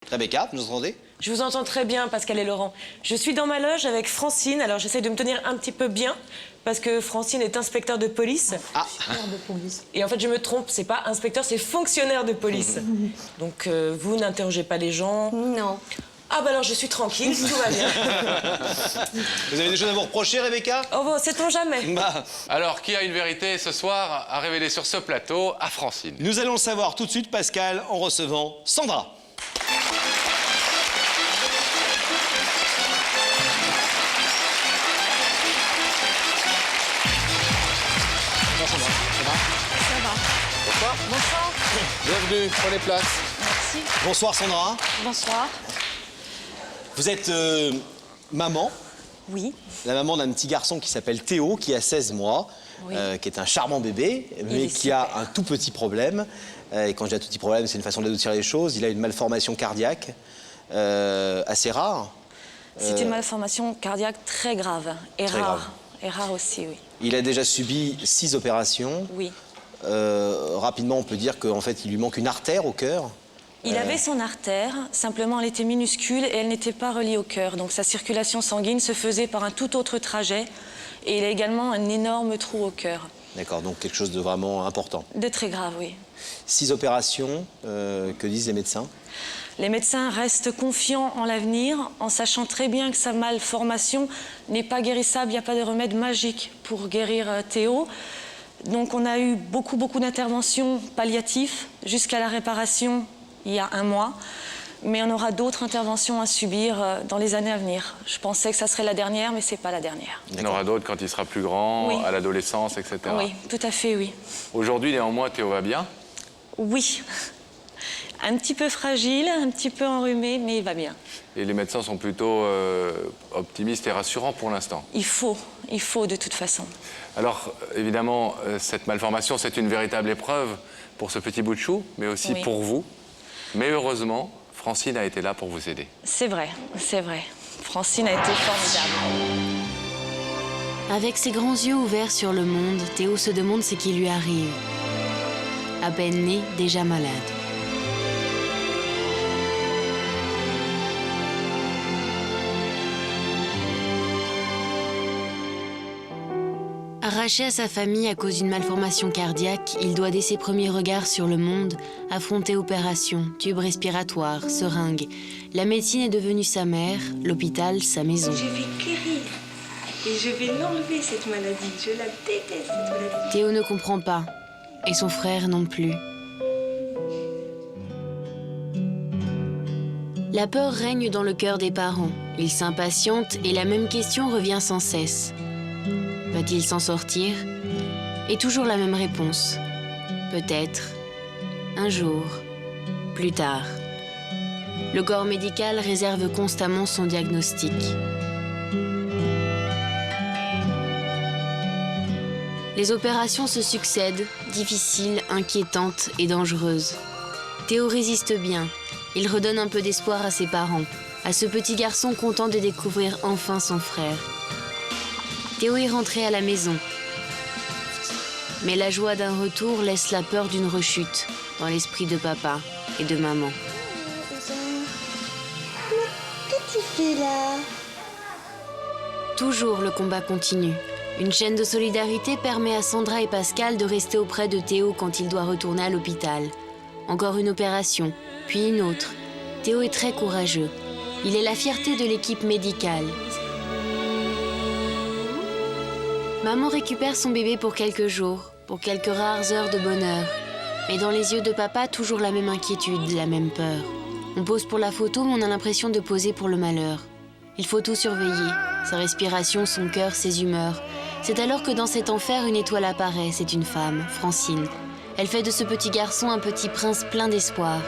Rebecca, vous nous entendez? Je vous entends très bien, Pascal et Laurent. Je suis dans ma loge avec Francine, alors j'essaie de me tenir un petit peu bien, parce que Francine est inspecteur de police. Ah. Et en fait, je me trompe, c'est pas inspecteur, c'est fonctionnaire de police. Donc, vous n'interrogez pas les gens. Non. Ah bah alors, je suis tranquille, tout va bien. Vous avez des choses à vous reprocher, Rebecca? Oh bon, sait-on jamais. Bah, Alors, qui a une vérité ce soir à révéler sur ce plateau à Francine? nous allons le savoir tout de suite, Pascal, en recevant Sandra. Bonsoir, Sandra. Ça va? Ça va. Bonsoir. Bonsoir. Bienvenue, prenez place. Merci. Bonsoir, Sandra. Bonsoir. Vous êtes maman, Oui. la maman d'un petit garçon qui s'appelle Théo, qui a 16 mois, Oui. qui est un charmant bébé, mais est qui a un tout petit problème. Et quand je dis un tout petit problème, c'est une façon d'adoucir les choses. Il a une malformation cardiaque assez rare. C'est une malformation cardiaque très grave et Très rare. grave. Et rare aussi, oui. Il a déjà subi 6 opérations. Oui. Rapidement, on peut dire qu'en fait, il lui manque une artère au cœur. Il avait son artère, simplement elle était minuscule et elle n'était pas reliée au cœur. Donc sa circulation sanguine se faisait par un tout autre trajet. Et il a également un énorme trou au cœur. D'accord, donc quelque chose de vraiment important. De très grave, oui. 6 opérations, que disent les médecins? Les médecins restent confiants en l'avenir, en sachant très bien que sa malformation n'est pas guérissable. Il n'y a pas de remède magique pour guérir Théo. Donc on a eu beaucoup d'interventions palliatives jusqu'à la réparation il y a 1 mois. Mais on aura d'autres interventions à subir dans les années à venir. Je pensais que ça serait la dernière, mais c'est pas la dernière. Il y en aura d'autres quand il sera plus grand, Oui. à l'adolescence, etc. Oui, tout à fait, oui. Aujourd'hui, néanmoins, Théo va bien. Oui. Un petit peu fragile, un petit peu enrhumé, mais il va bien. Et les médecins sont plutôt optimistes et rassurants pour l'instant. Il faut de toute façon. Alors, évidemment, cette malformation, c'est une véritable épreuve pour ce petit bout de chou, mais aussi Oui. pour vous. Mais heureusement, Francine a été là pour vous aider. C'est vrai, c'est vrai. Francine a été formidable. Avec ses grands yeux ouverts sur le monde, Théo se demande ce qui lui arrive. À peine né, déjà malade. Arraché à sa famille à cause d'une malformation cardiaque, il doit dès ses premiers regards sur le monde affronter opérations, tubes respiratoires, seringues. La médecine est devenue sa mère, l'hôpital sa maison. Je vais guérir et je vais l'enlever cette maladie. Je la déteste cette maladie. Théo ne comprend pas, et son frère non plus. La peur règne dans le cœur des parents. Ils s'impatientent et la même question revient sans cesse. Va-t-il s'en sortir? Et toujours la même réponse. Peut-être. Un jour. Plus tard. Le corps médical réserve constamment son diagnostic. Les opérations se succèdent, difficiles, inquiétantes et dangereuses. Théo résiste bien. Il redonne un peu d'espoir à ses parents, à ce petit garçon content de découvrir enfin son frère. Théo est rentré à la maison. Mais la joie d'un retour laisse la peur d'une rechute dans l'esprit de papa et de maman. Qu'est-ce que tu fais là? Toujours le combat continue. Une chaîne de solidarité permet à Sandra et Pascal de rester auprès de Théo quand il doit retourner à l'hôpital. Encore une opération, puis une autre. Théo est très courageux. Il est la fierté de l'équipe médicale. Maman récupère son bébé pour quelques jours, pour quelques rares heures de bonheur. Mais dans les yeux de papa, toujours la même inquiétude, la même peur. On pose pour la photo, mais on a l'impression de poser pour le malheur. Il faut tout surveiller, sa respiration, son cœur, ses humeurs. C'est alors que dans cet enfer, une étoile apparaît, c'est une femme, Francine. Elle fait de ce petit garçon un petit prince plein d'espoir.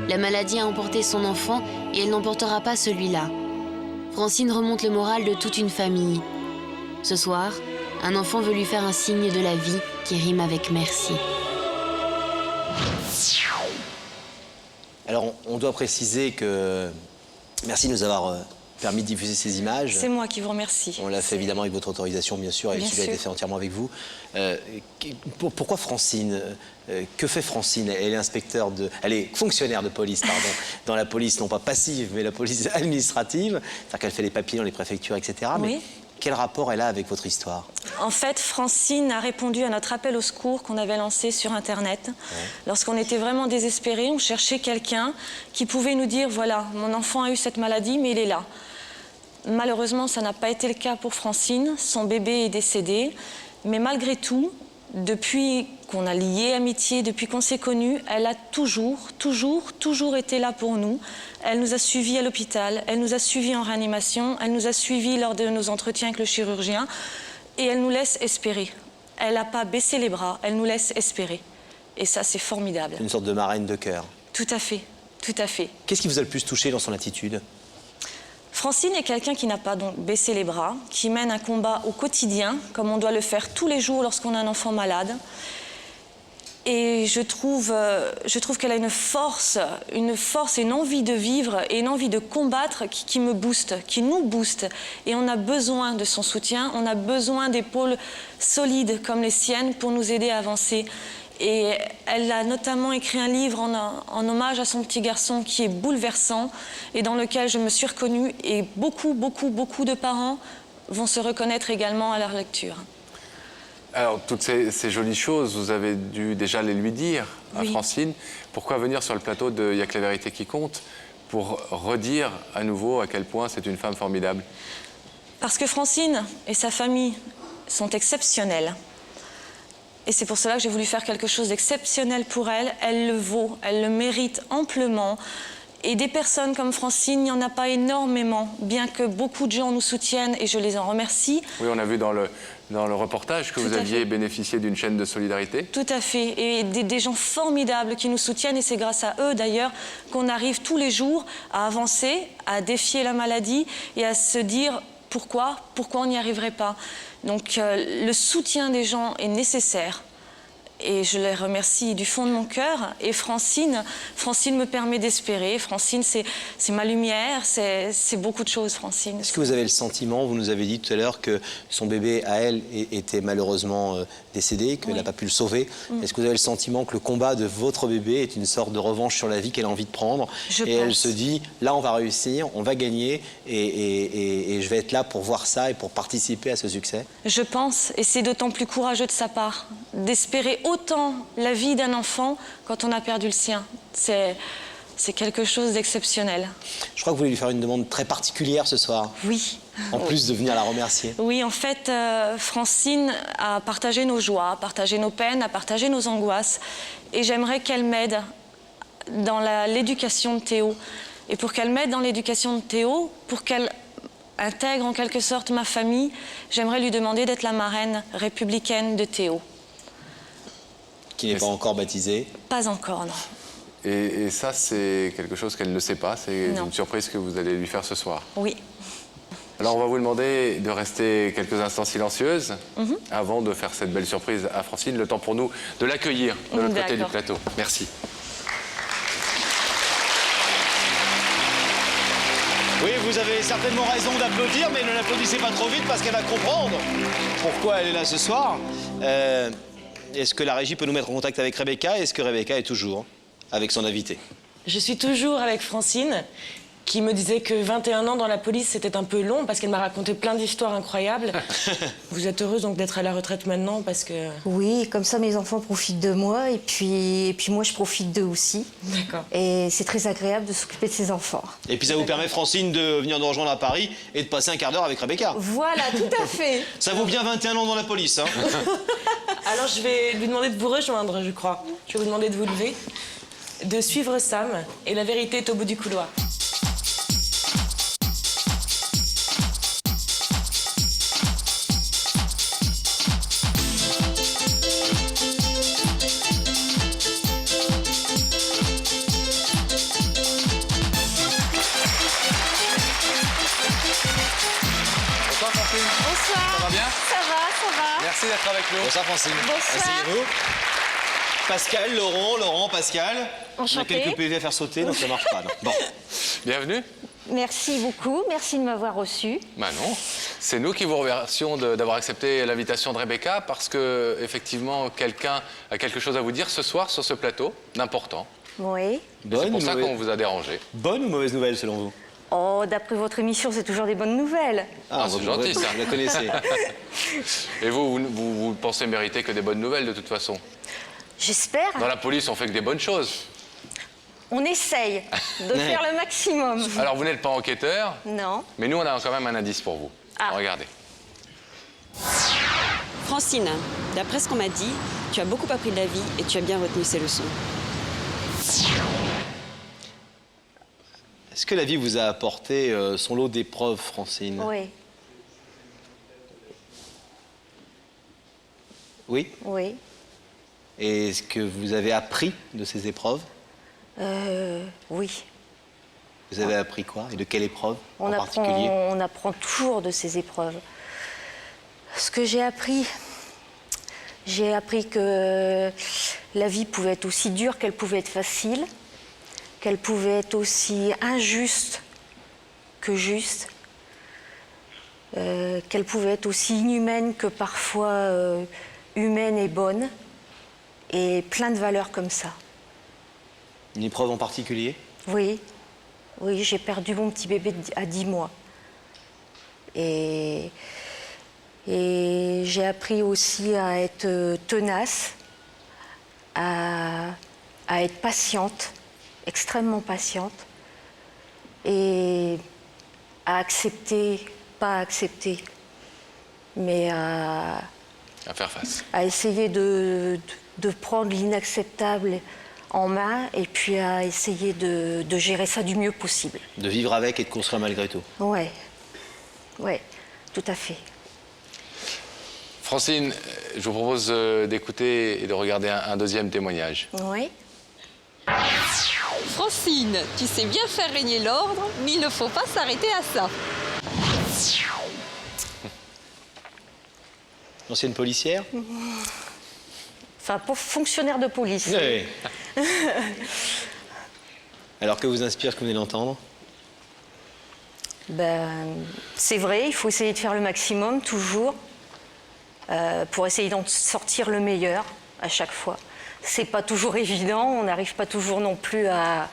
La maladie a emporté son enfant et elle n'emportera pas celui-là. Francine remonte le moral de toute une famille. Ce soir, un enfant veut lui faire un signe de la vie qui rime avec merci. Alors, on doit préciser que... Merci de nous avoir permis de diffuser ces images. C'est moi qui vous remercie. On l'a fait évidemment avec votre autorisation, bien sûr, et le sujet a été fait entièrement avec vous. Pourquoi Francine que fait Francine? Elle est elle est fonctionnaire de police, pardon, dans la police, non pas passive, mais la police administrative. C'est-à-dire qu'elle fait les papiers dans les préfectures, etc. Oui. Mais quel rapport elle a avec votre histoire? En fait, Francine a répondu à notre appel au secours qu'on avait lancé sur Internet. Ouais. Lorsqu'on était vraiment désespérés, on cherchait quelqu'un qui pouvait nous dire, voilà, mon enfant a eu cette maladie, mais il est là. Malheureusement, ça n'a pas été le cas pour Francine. Son bébé est décédé. Mais malgré tout, depuis qu'on a lié amitié, depuis qu'on s'est connus, elle a toujours été là pour nous. Elle nous a suivis à l'hôpital, elle nous a suivis en réanimation, elle nous a suivis lors de nos entretiens avec le chirurgien et elle nous laisse espérer. Elle n'a pas baissé les bras, elle nous laisse espérer. Et ça, c'est formidable. Une sorte de marraine de cœur. Tout à fait, tout à fait. Qu'est-ce qui vous a le plus touché dans son attitude? Francine est quelqu'un qui n'a pas donc baissé les bras, qui mène un combat au quotidien, comme on doit le faire tous les jours lorsqu'on a un enfant malade. Et je trouve qu'elle a une force et une envie de vivre et une envie de combattre qui me booste, qui nous booste. Et on a besoin de son soutien, on a besoin d'épaules solides comme les siennes pour nous aider à avancer. Et elle a notamment écrit un livre en hommage à son petit garçon qui est bouleversant et dans lequel je me suis reconnue. Et beaucoup de parents vont se reconnaître également à leur lecture. Alors, toutes ces jolies choses, vous avez dû déjà les lui dire à Francine. Pourquoi venir sur le plateau de Y a que la vérité qui compte pour redire à nouveau à quel point c'est une femme formidable? Parce que Francine et sa famille sont exceptionnelles. Et c'est pour cela que j'ai voulu faire quelque chose d'exceptionnel pour elle. Elle le vaut, elle le mérite amplement. Et des personnes comme Francine, il n'y en a pas énormément, bien que beaucoup de gens nous soutiennent et je les en remercie. Oui, on a vu dans le reportage que vous aviez bénéficié d'une chaîne de solidarité. Tout à fait, et des gens formidables qui nous soutiennent et c'est grâce à eux d'ailleurs qu'on arrive tous les jours à avancer, à défier la maladie et à se dire pourquoi on n'y arriverait pas. Donc le soutien des gens est nécessaire. Et je les remercie du fond de mon cœur. Et Francine me permet d'espérer. Francine, c'est ma lumière, c'est beaucoup de choses, Francine. Est-ce que vous avez le sentiment, vous nous avez dit tout à l'heure que son bébé, à elle, était malheureusement décédé, qu'elle n'a pas pu le sauver. Est-ce que vous avez le sentiment que le combat de votre bébé est une sorte de revanche sur la vie qu'elle a envie de prendre? Et elle se dit, là, on va réussir, on va gagner, et je vais être là pour voir ça et pour participer à ce succès? Je pense, et c'est d'autant plus courageux de sa part, d'espérer autant la vie d'un enfant quand on a perdu le sien. C'est quelque chose d'exceptionnel. Je crois que vous voulez lui faire une demande très particulière ce soir. Oui. En plus de venir la remercier. Oui, en fait, Francine a partagé nos joies, a partagé nos peines, a partagé nos angoisses. Et j'aimerais qu'elle m'aide dans l'éducation de Théo. Et pour qu'elle m'aide dans l'éducation de Théo, pour qu'elle intègre en quelque sorte ma famille, j'aimerais lui demander d'être la marraine républicaine de Théo. Qui n'est pas encore baptisée? Pas encore, non. Et ça, c'est quelque chose qu'elle ne sait pas. C'est une surprise que vous allez lui faire ce soir. Oui. Alors, on va vous demander de rester quelques instants silencieuses avant de faire cette belle surprise à Francine. Le temps pour nous de l'accueillir de l'autre côté du plateau. Merci. Oui, vous avez certainement raison d'applaudir, mais ne l'applaudissez pas trop vite parce qu'elle va comprendre pourquoi elle est là ce soir. Est-ce que la régie peut nous mettre en contact avec Rebecca? Est-ce que Rebecca est toujours avec son invité? Je suis toujours avec Francine, qui me disait que 21 ans dans la police, c'était un peu long, parce qu'elle m'a raconté plein d'histoires incroyables. Vous êtes heureuse donc d'être à la retraite maintenant, parce que... Oui, comme ça mes enfants profitent de moi, et puis moi je profite d'eux aussi. D'accord. Et c'est très agréable de s'occuper de ses enfants. Et puis ça vous permet, Francine, de venir nous rejoindre à Paris et de passer un quart d'heure avec Rebecca. Voilà, tout à fait. Ça vaut bien 21 ans dans la police, hein. Alors je vais lui demander de vous rejoindre, je crois. Je vais vous demander de vous lever, de suivre Sam, et la vérité est au bout du couloir. Bonsoir Francine. Bonsoir. Ça va bien? Ça va. Merci d'être avec nous. Bonsoir Francine. Bonsoir. Asseyez-vous. Pascal, Laurent, Pascal. Enchanté. On a quelques PV à faire sauter, donc ça marche pas. Non. Bon. Bienvenue. Merci beaucoup, merci de m'avoir reçu. Ben non, c'est nous qui vous remercions d'avoir accepté l'invitation de Rebecca parce que effectivement quelqu'un a quelque chose à vous dire ce soir sur ce plateau, d'important. Oui. C'est pour ça qu'on vous a dérangé. Bonne ou mauvaise nouvelle selon vous? Oh, d'après votre émission, c'est toujours des bonnes nouvelles. Ah, c'est gentil ça. Vous la connaissez. Et vous pensez mériter que des bonnes nouvelles de toute façon? J'espère. Dans la police, on fait que des bonnes choses. On essaye de faire le maximum. Alors vous n'êtes pas enquêteur, Non. mais nous on a quand même un indice pour vous. Ah. Regardez. Francine, d'après ce qu'on m'a dit, tu as beaucoup appris de la vie et tu as bien retenu ces leçons. Est-ce que la vie vous a apporté son lot d'épreuves, Francine? Oui. Oui. Oui. Et est-ce que vous avez appris de ces épreuves? Oui. Vous avez appris quoi? Et de quelle épreuve en particulier? On apprend toujours de ces épreuves. Ce que j'ai appris que la vie pouvait être aussi dure qu'elle pouvait être facile, qu'elle pouvait être aussi injuste que juste, qu'elle pouvait être aussi inhumaine que parfois humaine et bonne, et plein de valeurs comme ça. Une épreuve en particulier? Oui, oui, j'ai perdu mon petit bébé à 10 mois. Et j'ai appris aussi à être tenace, à être patiente, extrêmement patiente, et à accepter, pas à accepter, mais à faire face. À essayer de prendre l'inacceptable en main et puis à essayer de gérer ça du mieux possible. De vivre avec et de construire malgré tout. Ouais, ouais, tout à fait. Francine, je vous propose d'écouter et de regarder un deuxième témoignage. Oui. Francine, tu sais bien faire régner l'ordre, mais il ne faut pas s'arrêter à ça. Ancienne policière? Enfin, pour fonctionnaire de police. Oui. Alors que vous inspire ce que vous venez d'entendre? Ben, c'est vrai, il faut essayer de faire le maximum, toujours, pour essayer d'en sortir le meilleur à chaque fois. C'est pas toujours évident, on n'arrive pas toujours non plus à...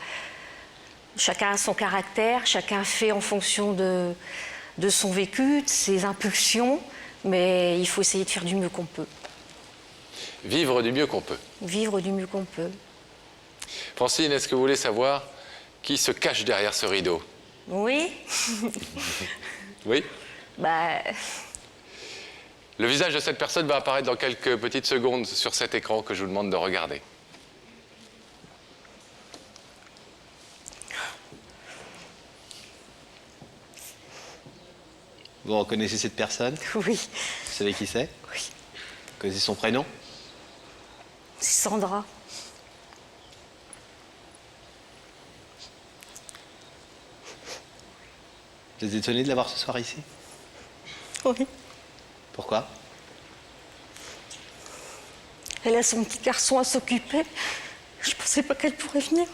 Chacun a son caractère, chacun fait en fonction de son vécu, de ses impulsions, mais il faut essayer de faire du mieux qu'on peut. Vivre du mieux qu'on peut. Vivre du mieux qu'on peut. Francine, est-ce que vous voulez savoir qui se cache derrière ce rideau? Oui. Oui? Bah... Le visage de cette personne va apparaître dans quelques petites secondes sur cet écran que je vous demande de regarder. Vous reconnaissez cette personne? Oui. Vous savez qui c'est? Oui. Vous connaissez son prénom? C'est Sandra. Vous êtes étonné de la voir ce soir ici? Oui. Pourquoi? Elle a son petit garçon à s'occuper. Je pensais pas qu'elle pourrait venir.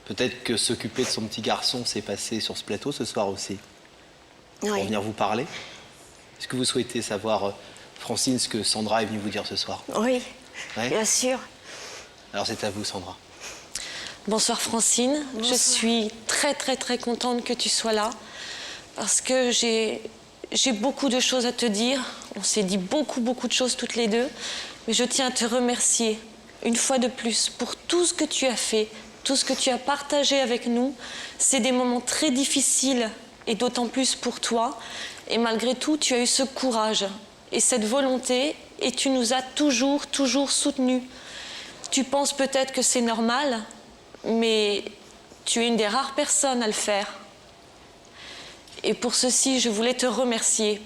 Peut-être que s'occuper de son petit garçon s'est passé sur ce plateau ce soir aussi. Pour Oui. venir vous parler. Est-ce que vous souhaitez savoir, Francine, ce que Sandra est venue vous dire ce soir? Oui, Ouais. bien sûr. Alors c'est à vous, Sandra. Bonsoir Francine, je suis très très très contente que tu sois là parce que j'ai beaucoup de choses à te dire. On s'est dit beaucoup de choses toutes les deux, mais je tiens à te remercier une fois de plus pour tout ce que tu as fait, tout ce que tu as partagé avec nous. C'est des moments très difficiles et d'autant plus pour toi. Et malgré tout, tu as eu ce courage et cette volonté et tu nous as toujours soutenus. Tu penses peut-être que c'est normal, mais tu es une des rares personnes à le faire. Et pour ceci, je voulais te remercier.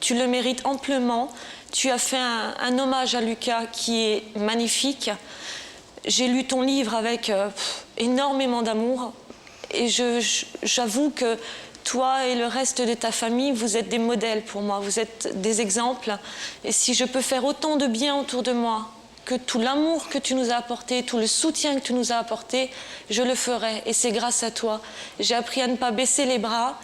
Tu le mérites amplement. Tu as fait un hommage à Lucas qui est magnifique. J'ai lu ton livre avec énormément d'amour. Et j'avoue que toi et le reste de ta famille, vous êtes des modèles pour moi. Vous êtes des exemples. Et si je peux faire autant de bien autour de moi que tout l'amour que tu nous as apporté, tout le soutien que tu nous as apporté, je le ferai. Et c'est grâce à toi. J'ai appris à ne pas baisser les bras.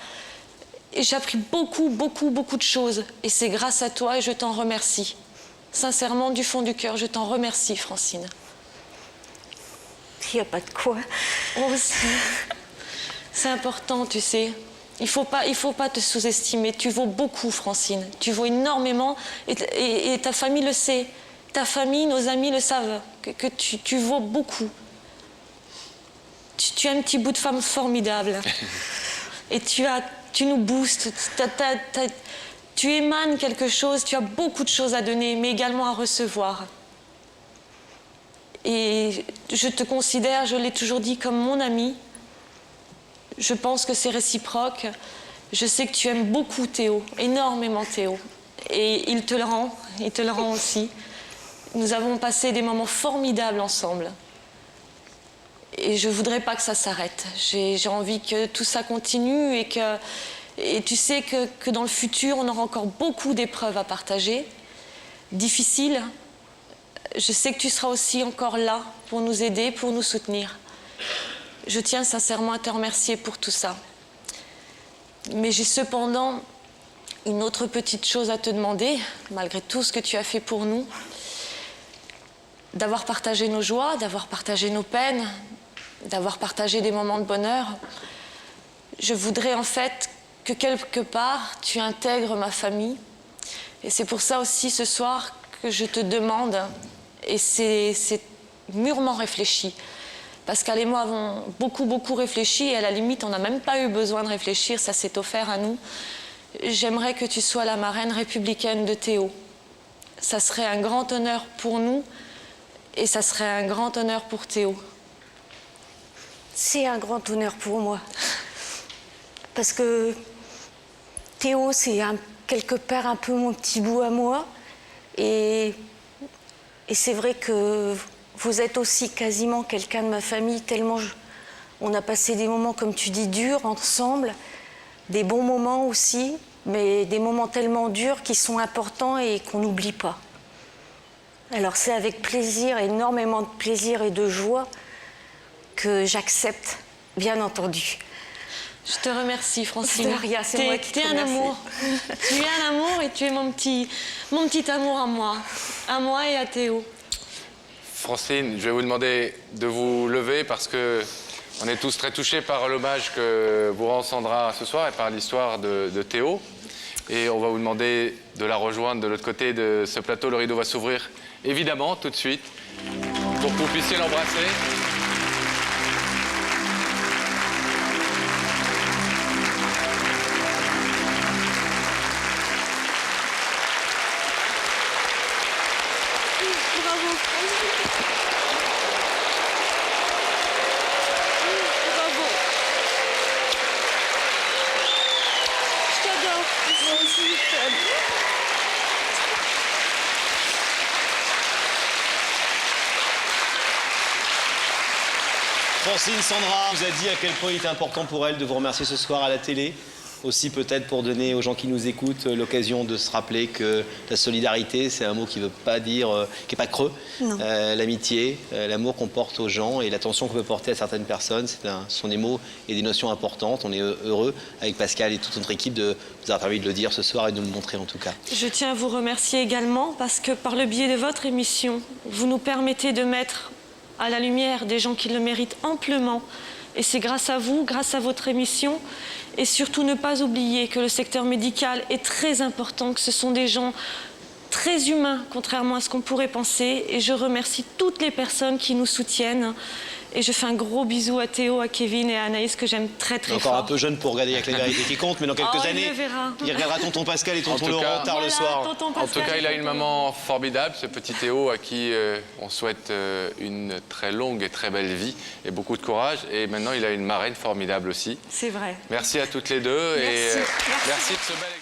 Et j'ai appris beaucoup, beaucoup, beaucoup de choses. Et c'est grâce à toi et je t'en remercie. Sincèrement, du fond du cœur, je t'en remercie, Francine. Il n'y a pas de quoi. Oh, si. C'est important, tu sais. Il faut pas te sous-estimer. Tu vaux beaucoup, Francine. Tu vaux énormément et ta famille le sait. Ta famille, nos amis le savent, que tu vaux beaucoup. Tu es un petit bout de femme formidable. Et tu nous boostes. Tu émanes quelque chose, tu as beaucoup de choses à donner, mais également à recevoir. Et je te considère, je l'ai toujours dit, comme mon amie. Je pense que c'est réciproque. Je sais que tu aimes beaucoup Théo, énormément Théo. Et il te le rend aussi. Nous avons passé des moments formidables ensemble. Et je ne voudrais pas que ça s'arrête. J'ai envie que tout ça continue et tu sais que dans le futur, on aura encore beaucoup d'épreuves à partager, difficiles. Je sais que tu seras aussi encore là pour nous aider, pour nous soutenir. Je tiens sincèrement à te remercier pour tout ça. Mais j'ai cependant une autre petite chose à te demander, malgré tout ce que tu as fait pour nous. D'avoir partagé nos joies, d'avoir partagé nos peines, d'avoir partagé des moments de bonheur. Je voudrais en fait que quelque part, tu intègres ma famille. Et c'est pour ça aussi ce soir que je te demande, et c'est mûrement réfléchi, Pascal et moi avons beaucoup réfléchi, et à la limite, on n'a même pas eu besoin de réfléchir, ça s'est offert à nous. J'aimerais que tu sois la marraine républicaine de Théo. Ça serait un grand honneur pour nous, et ça serait un grand honneur pour Théo. C'est un grand honneur pour moi. Parce que Théo, c'est quelque part un peu mon petit bout à moi. Et c'est vrai que vous êtes aussi quasiment quelqu'un de ma famille, tellement on a passé des moments, comme tu dis, durs ensemble, des bons moments aussi, mais des moments tellement durs qui sont importants et qu'on n'oublie pas. Alors c'est avec plaisir, énormément de plaisir et de joie que j'accepte, bien entendu. Je te remercie, Francine. De rien, c'est moi qui te remercie. Un amour. Tu es un amour et tu es mon petit amour à moi et à Théo. Francine, je vais vous demander de vous lever parce que on est tous très touchés par l'hommage que vous rend Sandra ce soir et par l'histoire de Théo. Et on va vous demander de la rejoindre de l'autre côté de ce plateau. Le rideau va s'ouvrir évidemment tout de suite pour que vous puissiez l'embrasser. Francine, Sandra vous a dit à quel point il était important pour elle de vous remercier ce soir à la télé. Aussi peut-être pour donner aux gens qui nous écoutent l'occasion de se rappeler que la solidarité, c'est un mot qui ne veut pas dire, qui n'est pas creux. L'amitié, l'amour qu'on porte aux gens et l'attention qu'on peut porter à certaines personnes, ce sont des mots et des notions importantes. On est heureux avec Pascal et toute notre équipe de vous avoir permis de le dire ce soir et de nous le montrer en tout cas. Je tiens à vous remercier également parce que par le biais de votre émission, vous nous permettez de mettre à la lumière des gens qui le méritent amplement. Et c'est grâce à vous, grâce à votre émission. Et surtout ne pas oublier que le secteur médical est très important, que ce sont des gens très humains, contrairement à ce qu'on pourrait penser. Et je remercie toutes les personnes qui nous soutiennent. Et je fais un gros bisou à Théo, à Kevin et à Anaïs que j'aime très fort. Encore un peu jeune pour regarder avec la vérité qui compte, mais dans quelques années, il regardera tonton Pascal et tonton Laurent tard le soir. En tout cas, il a une maman formidable, ce petit Théo, à qui on souhaite une très longue et très belle vie et beaucoup de courage. Et maintenant, il a une marraine formidable aussi. C'est vrai. Merci à toutes les deux. Merci. Et merci de ce bel exemple.